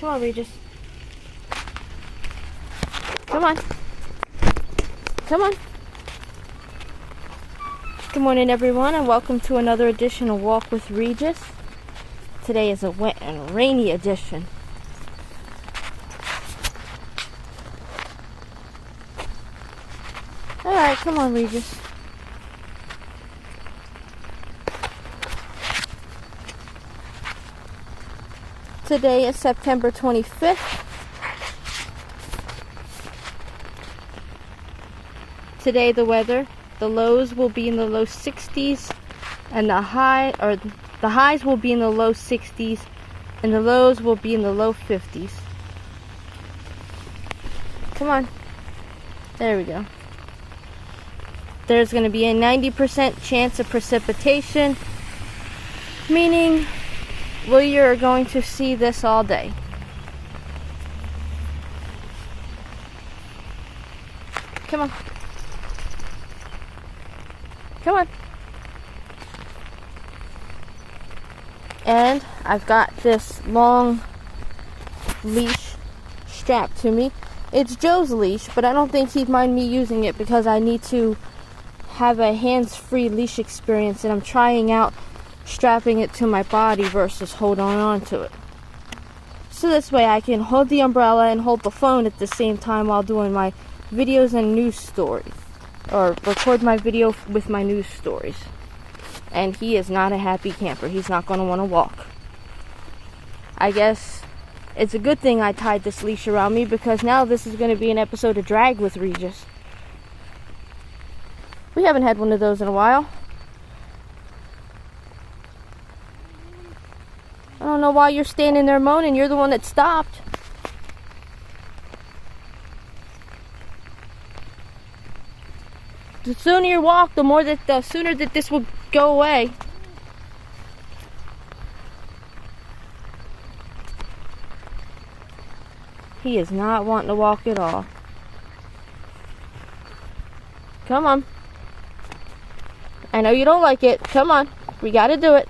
Come on, Regis. Come on. Come on. Good morning, everyone, and welcome to another edition of Walk with Regis. Today is a wet and rainy edition. Alright, come on, Regis. Today is September 25th. Today the weather, the lows will be in the low 60s and the highs will be in the low 60s and the lows will be in the low 50s. Come on. There we go. There's going to be a 90% chance of precipitation, meaning we are going to see this all day. Come on. Come on. And I've got this long leash strapped to me. It's Joe's leash, but I don't think he'd mind me using it because I need to have a hands-free leash experience, and I'm trying out strapping it to my body versus holding on to it. So this way I can hold the umbrella and hold the phone at the same time while doing my videos and news stories. Or record my video with my news stories. And he is not a happy camper. He's not going to want to walk. I guess it's a good thing I tied this leash around me, because now this is going to be an episode of Drag with Regis. We haven't had one of those in a while. I don't know why you're standing there moaning. You're the one that stopped. The sooner you walk, the sooner that this will go away. He is not wanting to walk at all. Come on. I know you don't like it. Come on. We gotta do it.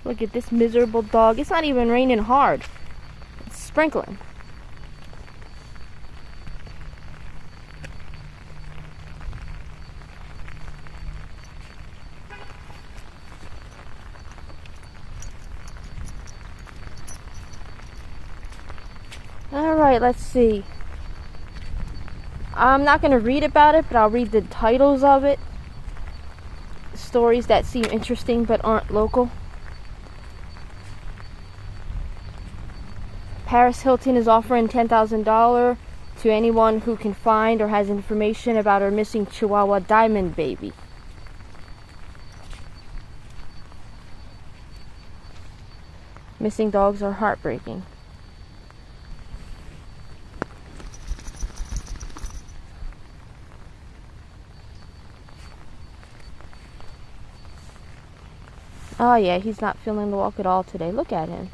Look at this miserable dog. It's not even raining hard. It's sprinkling. Alright, let's see. I'm not going to read about it, but I'll read the titles of it. Stories that seem interesting but aren't local. Paris Hilton is offering $10,000 to anyone who can find or has information about her missing chihuahua Diamond baby. Missing dogs are heartbreaking. Oh yeah, he's not feeling the walk at all today. Look at him.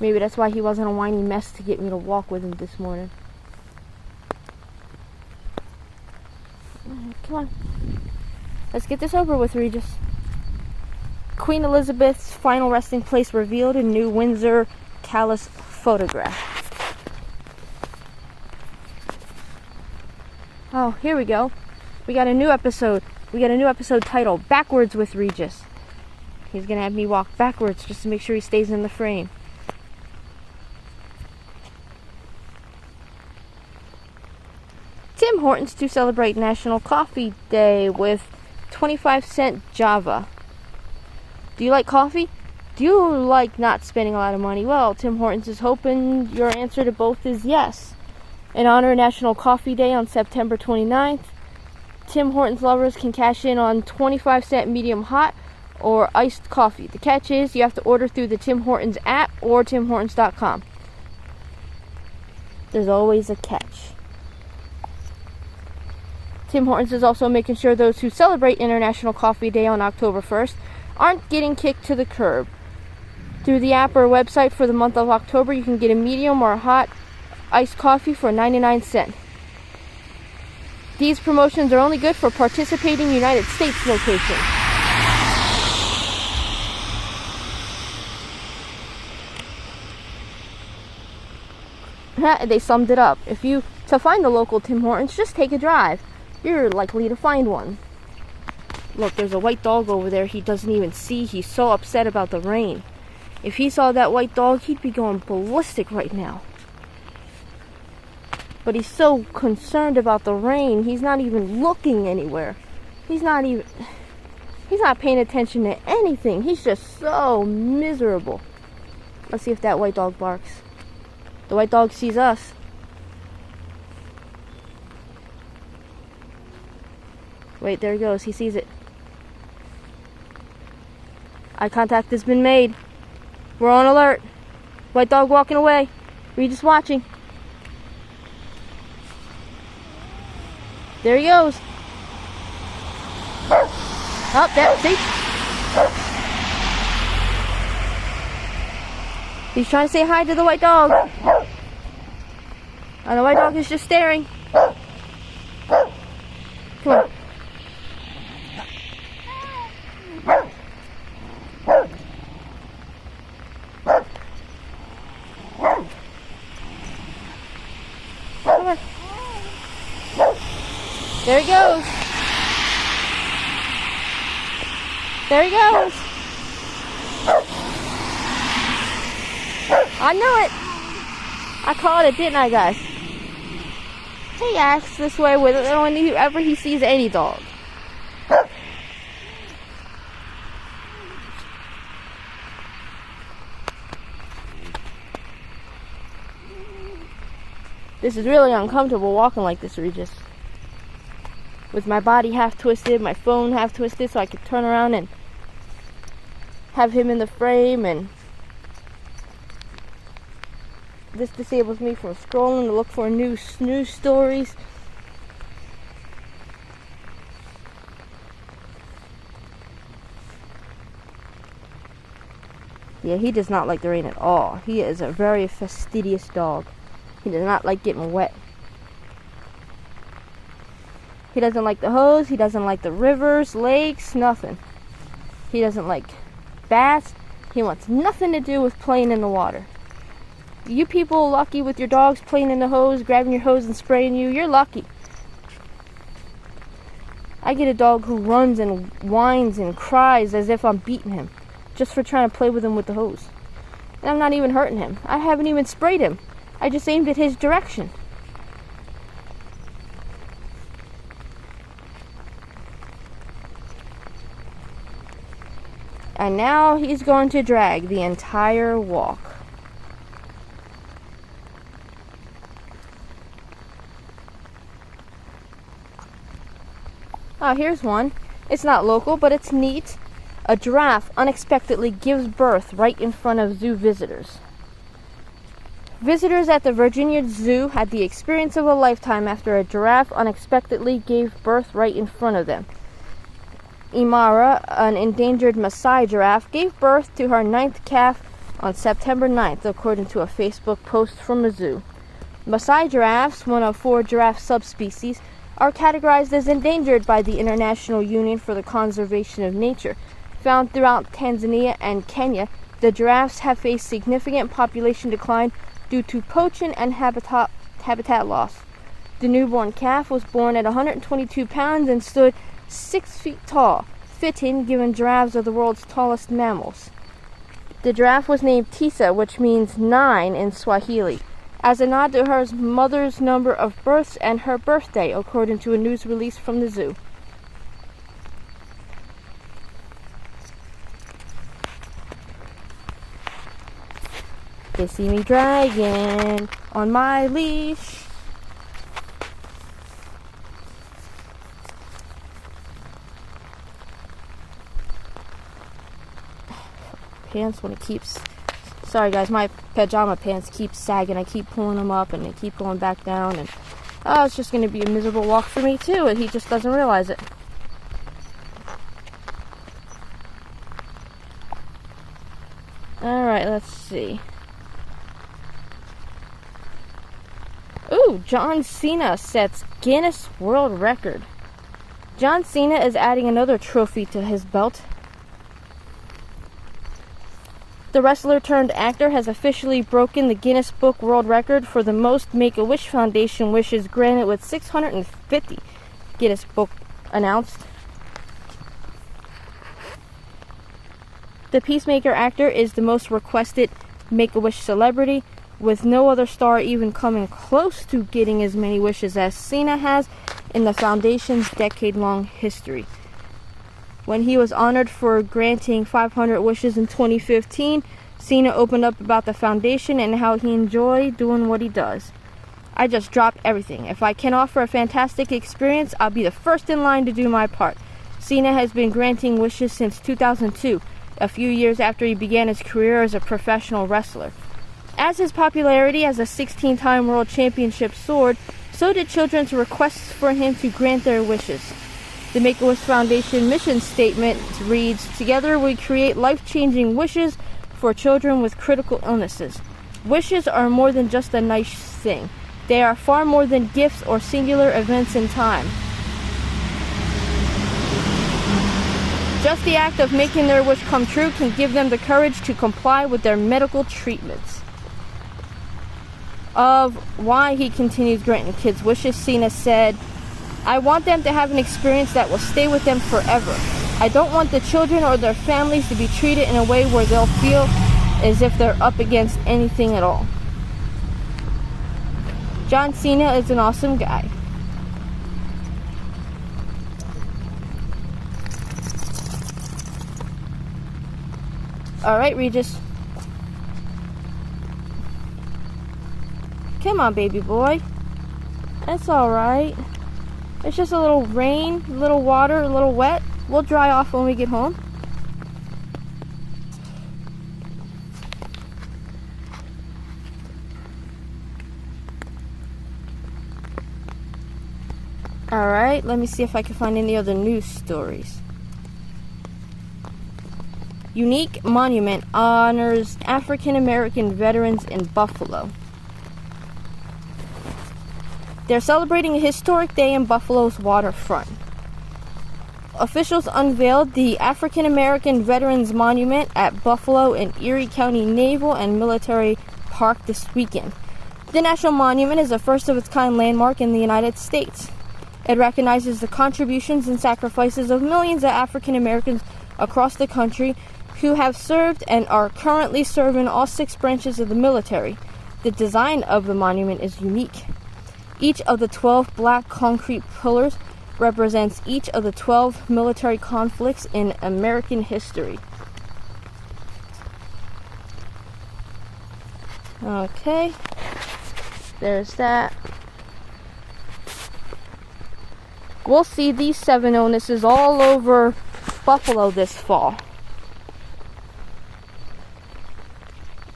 Maybe that's why he wasn't a whiny mess to get me to walk with him this morning. Come on. Let's get this over with, Regis. Queen Elizabeth's final resting place revealed in new Windsor Palace photograph. Oh, here we go. We got a new episode. We got a new episode titled Backwards with Regis. He's going to have me walk backwards just to make sure he stays in the frame. Tim Hortons to celebrate National Coffee Day with 25-cent Java. Do you like coffee? Do you like not spending a lot of money? Well, Tim Hortons is hoping your answer to both is yes. In honor of National Coffee Day on September 29th, Tim Hortons lovers can cash in on 25-cent medium hot or iced coffee. The catch is you have to order through the Tim Hortons app or timhortons.com. There's always a catch. Tim Hortons is also making sure those who celebrate International Coffee Day on October 1st aren't getting kicked to the curb. Through the app or website for the month of October, you can get a medium or hot iced coffee for 99 cents. These promotions are only good for participating United States locations. They summed it up. To find the local Tim Hortons, just take a drive. You're likely to find one. Look, there's a white dog over there he doesn't even see. He's so upset about the rain. If he saw that white dog, he'd be going ballistic right now. But he's so concerned about the rain, he's not even looking anywhere. He's not paying attention to anything. He's just so miserable. Let's see if that white dog barks. The white dog sees us. Wait, there he goes. He sees it. Eye contact has been made. We're on alert. White dog walking away. Regis watching. There he goes. Oh, there, see? He's trying to say hi to the white dog. And the white dog is just staring. Come on. Come on. There he goes. There he goes. I knew it. I called it, didn't I, guys? He acts this way whenever he sees any dog. This is really uncomfortable walking like this, Regis. With my body half twisted, my phone half twisted, so I could turn around and have him in the frame, and this disables me from scrolling to look for new news stories. Yeah, he does not like the rain at all. He is a very fastidious dog. He does not like getting wet. He doesn't like the hose. He doesn't like the rivers, lakes, nothing. He doesn't like baths. He wants nothing to do with playing in the water. You people lucky with your dogs playing in the hose, grabbing your hose and spraying you. You're lucky. I get a dog who runs and whines and cries as if I'm beating him just for trying to play with him with the hose. And I'm not even hurting him. I haven't even sprayed him. I just aimed at his direction. And now he's going to drag the entire walk. Oh, here's one. It's not local, but it's neat. A giraffe unexpectedly gives birth right in front of zoo visitors. Visitors at the Virginia Zoo had the experience of a lifetime after a giraffe unexpectedly gave birth right in front of them. Imara, an endangered Maasai giraffe, gave birth to her 9th calf on September 9th, according to a Facebook post from a zoo. Maasai giraffes, one of 4 giraffe subspecies, are categorized as endangered by the International Union for the Conservation of Nature. Found throughout Tanzania and Kenya, the giraffes have faced significant population decline due to poaching and habitat loss. The newborn calf was born at 122 pounds and stood 6 feet tall, fitting given giraffes are the world's tallest mammals. The giraffe was named Tisa, which means 9 in Swahili, as a nod to her mother's number of births and her birthday, according to a news release from the zoo. They see me dragging on my leash. Pants when it keeps... Sorry guys, my pajama pants keep sagging. I keep pulling them up and they keep going back down, and Oh, it's just going to be a miserable walk for me too, and he just doesn't realize it. Alright, let's see. Ooh, John Cena sets Guinness World Record. John Cena is adding another trophy to his belt. The wrestler turned actor has officially broken the Guinness Book World Record for the most Make-A-Wish Foundation wishes granted with 650, Guinness Book announced. The Peacemaker actor is the most requested Make-A-Wish celebrity, with no other star even coming close to getting as many wishes as Cena has in the foundation's decade-long history. When he was honored for granting 500 wishes in 2015, Cena opened up about the foundation and how he enjoys doing what he does. I just dropped everything. If I can offer a fantastic experience, I'll be the first in line to do my part. Cena has been granting wishes since 2002, a few years after he began his career as a professional wrestler. As his popularity as a 16-time world championship soared, so did children's requests for him to grant their wishes. The Make-A-Wish Foundation mission statement reads, "Together we create life-changing wishes for children with critical illnesses. Wishes are more than just a nice thing. They are far more than gifts or singular events in time. Just the act of making their wish come true can give them the courage to comply with their medical treatments." Of why he continues granting kids wishes, Cena said, "I want them to have an experience that will stay with them forever. I don't want the children or their families to be treated in a way where they'll feel as if they're up against anything at all." John Cena is an awesome guy. Alright, Regis. Come on, baby boy. It's alright. It's just a little rain, a little water, a little wet. We'll dry off when we get home. Alright, let me see if I can find any other news stories. Unique monument honors African American veterans in Buffalo. They're celebrating a historic day in Buffalo's waterfront. Officials unveiled the African American Veterans Monument at Buffalo and Erie County Naval and Military Park this weekend. The National Monument is a first-of-its-kind landmark in the United States. It recognizes the contributions and sacrifices of millions of African Americans across the country who have served and are currently serving all 6 branches of the military. The design of the monument is unique. Each of the 12 black concrete pillars represents each of the 12 military conflicts in American history. Okay, there's that. We'll see these 7 illnesses all over Buffalo this fall.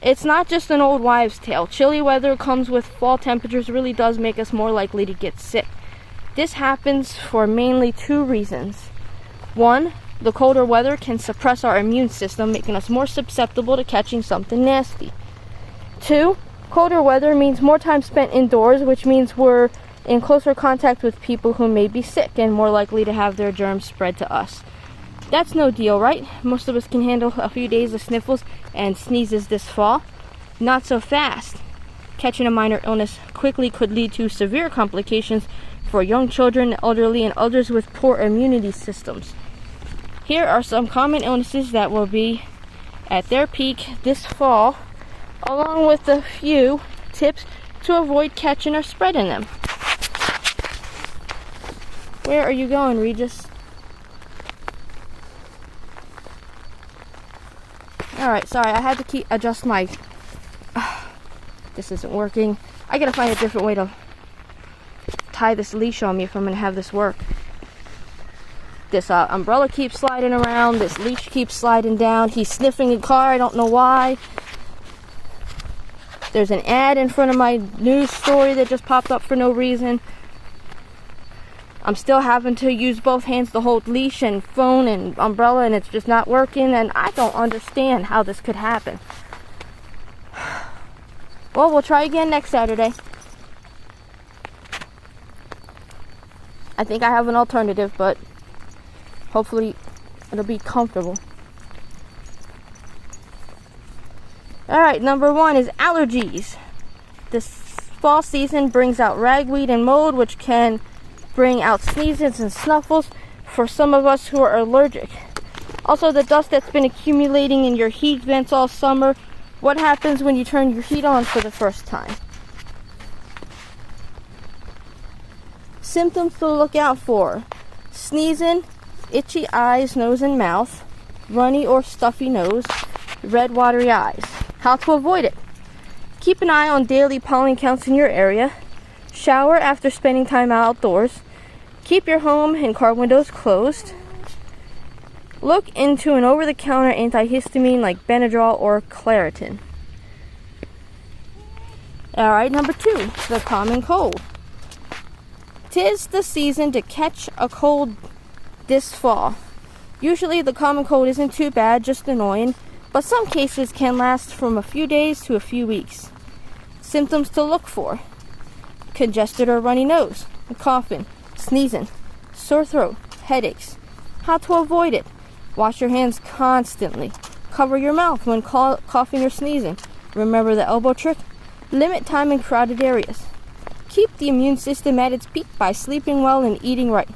It's not just an old wives' tale. Chilly weather comes with fall temperatures really does make us more likely to get sick. This happens for mainly 2 reasons. 1, the colder weather can suppress our immune system, making us more susceptible to catching something nasty. 2, colder weather means more time spent indoors, which means we're in closer contact with people who may be sick and more likely to have their germs spread to us. That's no deal, right? Most of us can handle a few days of sniffles and sneezes this fall. Not so fast. Catching a minor illness quickly could lead to severe complications for young children, elderly, and others with poor immunity systems. Here are some common illnesses that will be at their peak this fall, along with a few tips to avoid catching or spreading them. Where are you going, Regis? Alright, sorry, I had to adjust my... this isn't working. I gotta find a different way to tie this leash on me if I'm gonna have this work. This umbrella keeps sliding around, this leash keeps sliding down. He's sniffing the car, I don't know why. There's an ad in front of my news story that just popped up for no reason. I'm still having to use both hands to hold leash and phone and umbrella, and it's just not working, and I don't understand how this could happen. Well, we'll try again next Saturday. I think I have an alternative, but hopefully it'll be comfortable. Alright, number 1 is allergies. This fall season brings out ragweed and mold, which can bring out sneezes and snuffles for some of us who are allergic. Also, the dust that's been accumulating in your heat vents all summer. What happens when you turn your heat on for the first time? Symptoms to look out for: sneezing, itchy eyes, nose, and mouth, runny or stuffy nose, red watery eyes. How to avoid it: keep an eye on daily pollen counts in your area, shower after spending time outdoors, keep your home and car windows closed, look into an over-the-counter antihistamine like Benadryl or Claritin. Alright, number 2, the common cold. 'Tis the season to catch a cold this fall. Usually the common cold isn't too bad, just annoying, but some cases can last from a few days to a few weeks. Symptoms to look for: congested or runny nose, coughing, sneezing, sore throat, headaches. How to avoid it: wash your hands constantly. Cover your mouth when coughing or sneezing. Remember the elbow trick? Limit time in crowded areas. Keep the immune system at its peak by sleeping well and eating right.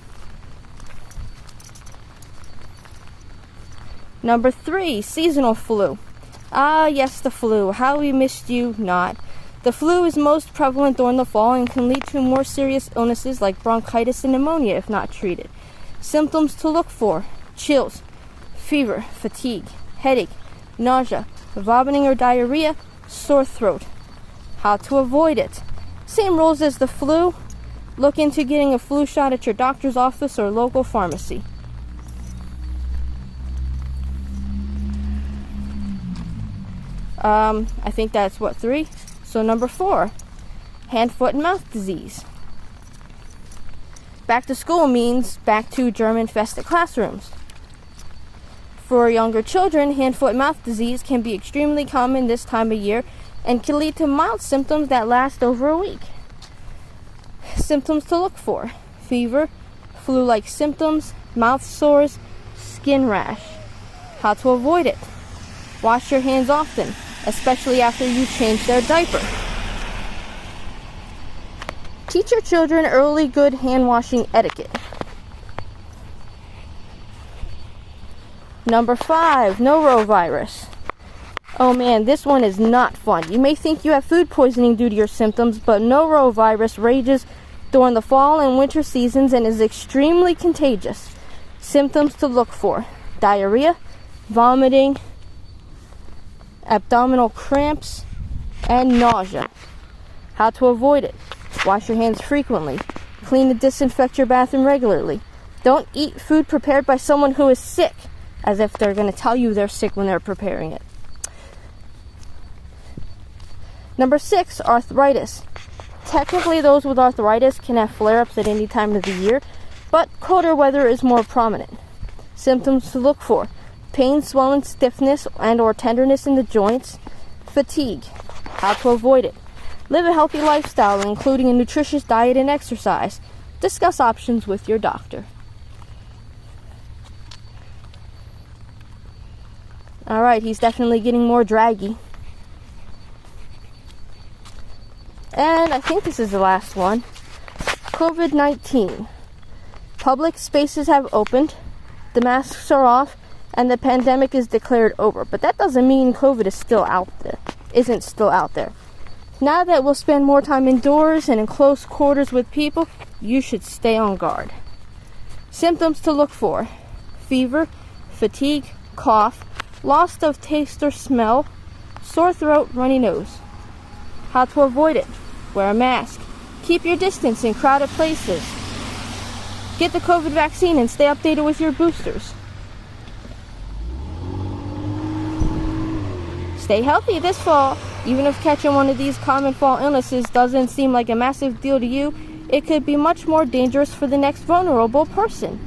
Number 3, seasonal flu. Ah, yes, the flu. How we missed you not. The flu is most prevalent during the fall and can lead to more serious illnesses like bronchitis and pneumonia if not treated. Symptoms to look for: chills, fever, fatigue, headache, nausea, vomiting or diarrhea, sore throat. How to avoid it: same rules as the flu. Look into getting a flu shot at your doctor's office or local pharmacy. I think that's 3. So number 4, hand, foot, and mouth disease. Back to school means back to germ-infested classrooms. For younger children, hand, foot, and mouth disease can be extremely common this time of year and can lead to mild symptoms that last over a week. Symptoms to look for: fever, flu-like symptoms, mouth sores, skin rash. How to avoid it: wash your hands often, especially after you change their diaper. Teach your children early good hand washing etiquette. Number 5, norovirus. Oh man, this one is not fun. You may think you have food poisoning due to your symptoms, but norovirus rages during the fall and winter seasons and is extremely contagious. Symptoms to look for: diarrhea, vomiting, abdominal cramps, and nausea. How to avoid it: wash your hands frequently. Clean and disinfect your bathroom regularly. Don't eat food prepared by someone who is sick, as if they're going to tell you they're sick when they're preparing it. Number 6, arthritis. Technically, those with arthritis can have flare-ups at any time of the year, but colder weather is more prominent. Symptoms to look for: pain, swelling, stiffness, and or tenderness in the joints, fatigue. How to avoid it: live a healthy lifestyle, including a nutritious diet and exercise. Discuss options with your doctor. Alright, he's definitely getting more draggy. And I think this is the last one. COVID-19. Public spaces have opened, the masks are off, and the pandemic is declared over. But that doesn't mean COVID is still out there. Isn't still out there. Now that we'll spend more time indoors and in close quarters with people, you should stay on guard. Symptoms to look for: fever, fatigue, cough, loss of taste or smell, sore throat, runny nose. How to avoid it: wear a mask. Keep your distance in crowded places. Get the COVID vaccine and stay updated with your boosters. Stay healthy this fall. Even if catching one of these common fall illnesses doesn't seem like a massive deal to you, it could be much more dangerous for the next vulnerable person.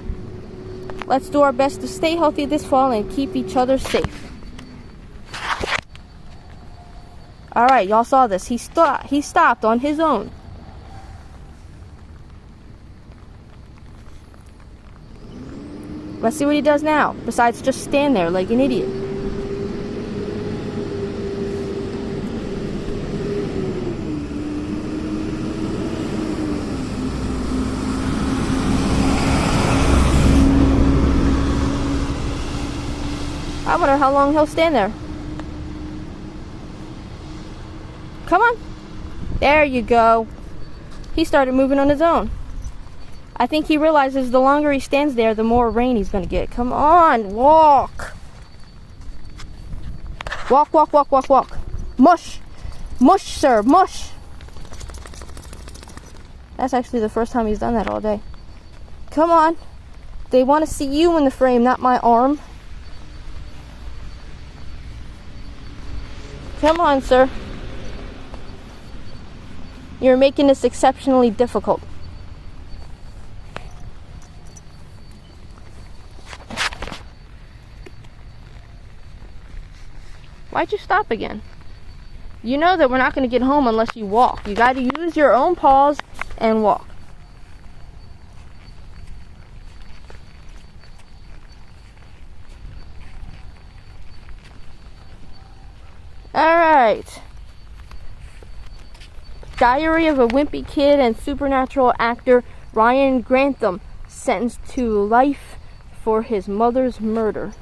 Let's do our best to stay healthy this fall and keep each other safe. Alright, y'all saw this. He stopped on his own. Let's see what he does now, besides just stand there like an idiot. I wonder how long he'll stand there. Come on. There you go. He started moving on his own. I think he realizes the longer he stands there, the more rain he's going to get. Come on, walk. Walk, walk, walk, walk, walk. Mush. Mush, sir, mush. That's actually the first time he's done that all day. Come on. They want to see you in the frame, not my arm. Come on, sir. You're making this exceptionally difficult. Why'd you stop again? You know that we're not going to get home unless you walk. You got to use your own paws and walk. Alright. Diary of a Wimpy Kid and supernatural actor Ryan Grantham sentenced to life for his mother's murder.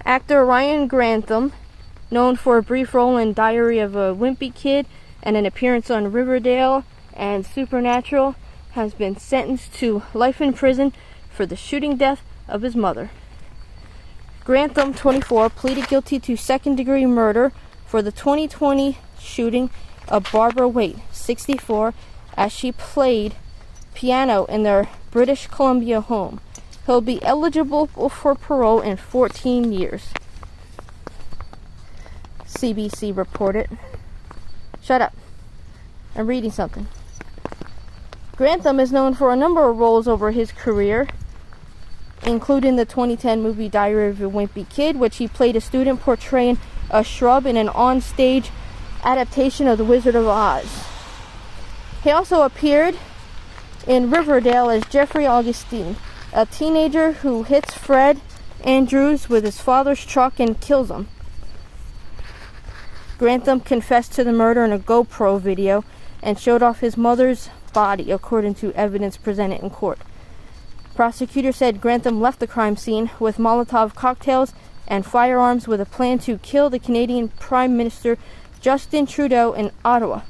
Actor Ryan Grantham, known for a brief role in Diary of a Wimpy Kid and an appearance on Riverdale and Supernatural, has been sentenced to life in prison for the shooting death of his mother. Grantham, 24, pleaded guilty to second-degree murder for the 2020 shooting of Barbara Waite, 64, as she played piano in their British Columbia home. He'll be eligible for parole in 14 years. CBC reported. Shut up. I'm reading something. Grantham is known for a number of roles over his career, including the 2010 movie Diary of a Wimpy Kid, which he played a student portraying a shrub in an on-stage adaptation of The Wizard of Oz. He also appeared in Riverdale as Jeffrey Augustine, a teenager who hits Fred Andrews with his father's truck and kills him. Grantham confessed to the murder in a GoPro video and showed off his mother's body, according to evidence presented in court. Prosecutors said Grantham left the crime scene with Molotov cocktails and firearms with a plan to kill the Canadian Prime Minister Justin Trudeau in Ottawa.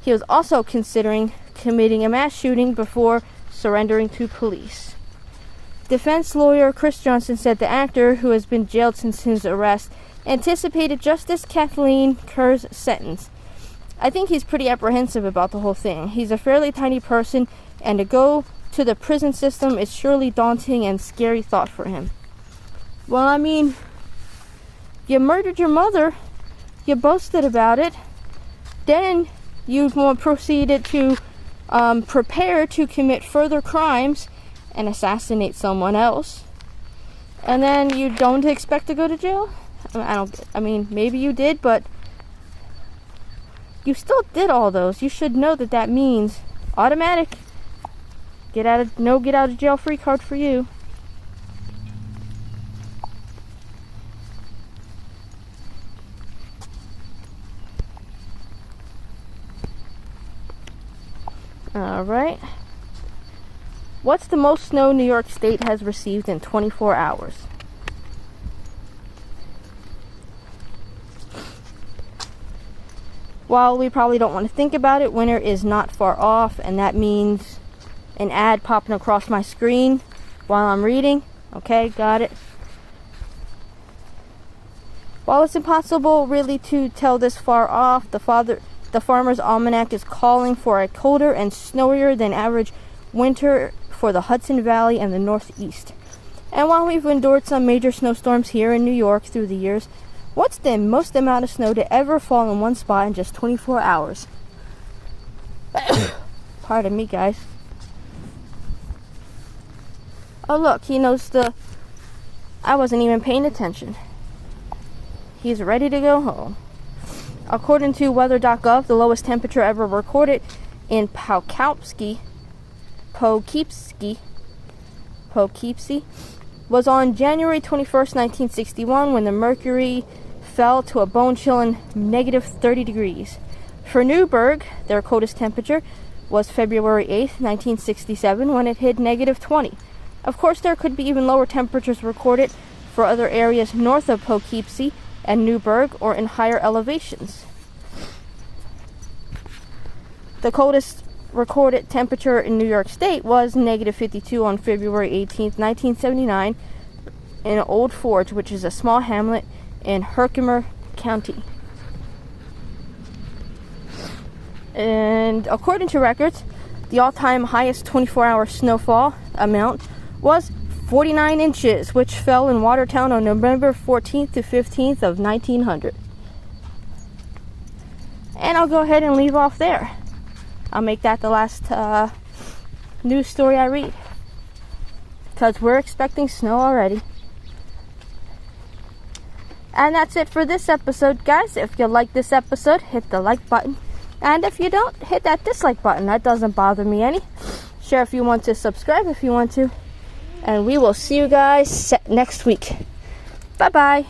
He was also considering committing a mass shooting before surrendering to police. Defense lawyer Chris Johnson said the actor, who has been jailed since his arrest, anticipated Justice Kathleen Kerr's sentence. I think he's pretty apprehensive about the whole thing. He's a fairly tiny person, and to go to the prison system is surely daunting and scary thought for him. Well, I mean, you murdered your mother, you boasted about it, then you proceeded to prepare to commit further crimes and assassinate someone else, and then you don't expect to go to jail? I mean, maybe you did, but you still did all those. You should know that that means automatic get out of jail free card for you. All right. What's the most snow New York State has received in 24 hours? While we probably don't want to think about it, winter is not far off, and that means an ad popping across my screen while I'm reading. Okay, got it. While it's impossible really to tell this far off, the Farmer's Almanac is calling for a colder and snowier than average winter for the Hudson Valley and the Northeast. And while we've endured some major snowstorms here in New York through the years, what's the most amount of snow to ever fall in one spot in just 24 hours? Pardon me, guys. Oh, look, he knows I wasn't even paying attention. He's ready to go home. According to weather.gov, the lowest temperature ever recorded in Poughkeepsie was on January 21st, 1961, when the mercury fell to a bone-chilling negative 30 degrees. For Newburgh, their coldest temperature was February 8th, 1967, when it hit negative 20. Of course, there could be even lower temperatures recorded for other areas north of Poughkeepsie and Newburgh or in higher elevations. The coldest recorded temperature in New York State was negative 52 on February 18th, 1979 in Old Forge, which is a small hamlet in Herkimer County. And according to records, the all-time highest 24-hour snowfall amount was 49 inches, which fell in Watertown on November 14th to 15th of 1900. And I'll go ahead and leave off there. I'll make that the last news story I read, because we're expecting snow already. And that's it for this episode, guys. If you like this episode, hit the like button. And if you don't, hit that dislike button. That doesn't bother me any. Share if you want to, subscribe if you want to. And we will see you guys next week. Bye-bye.